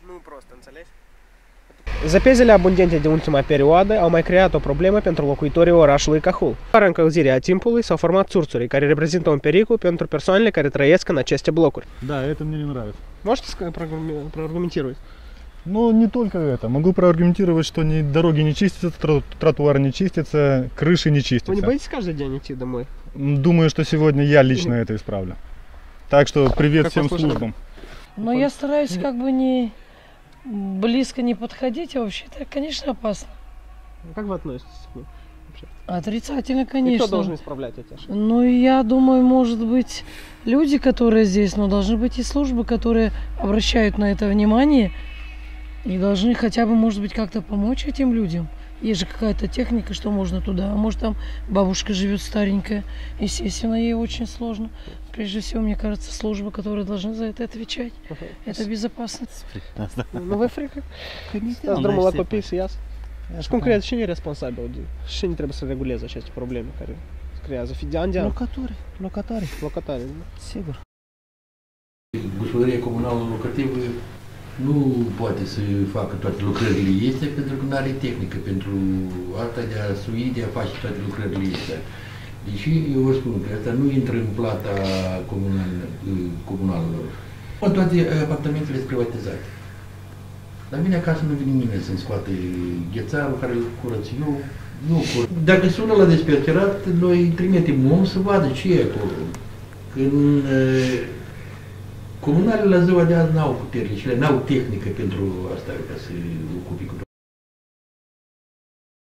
Nu prost, înțelegi? Zăpezele abundente de ultima perioadă au mai creat o problemă pentru locuitorii orașului Cahul. Fără încălzirea timpului s-au format țurțuri, care reprezintă un pericol pentru persoanele care trăiesc în aceste blocuri. Да, это мне не нравится. Можете проаргументировать? Но не только это. Могу проаргументировать, что ни дороги не чистятся, тротуары не чистятся, крыши не чистятся. Вы не боитесь каждый день идти домой? Думаю, что сегодня я лично это исправлю. Так что привет всем службам. Но я стараюсь как бы не близко не подходить, а вообще-то, конечно, опасно. Как вы относитесь к ним? Отрицательно, И конечно. кто должен исправлять эти ошибки? Ну, я думаю, может быть, люди, которые здесь, но должны быть и службы, которые обращают на это внимание и должны хотя бы, может быть, как-то помочь этим людям. Есть же какая-то техника, что можно туда. А может, там бабушка живет старенькая. Естественно, ей очень сложно. Прежде всего, мне кажется, службы, которые должны за это отвечать. Это безопасность. Nu vă frică? Dați drumul la copii să iasă? Și cum credeți, cine e responsabil? Cine trebuie să reguleze aceste probleme care se creează? De an de an? Locatarii, nu? Sigur. Gospodăria comunală locativă nu poate să facă toate lucrările este pentru că nu are tehnică pentru asta de a sui, de a face toate lucrările astea. Deși eu vă spun că asta nu intră în plata comunalelor. Toate apartamentele sunt privatizate. La mine acasă nu vine nimeni să-mi scoate ghețarul care îl curăț eu. Nu curăț. Dacă sună la despecerat, noi trimitem om să vadă ce e acolo. Când comunalele la ziua de azi n-au puterile și n-au tehnică pentru asta ca să ocupe cu toate.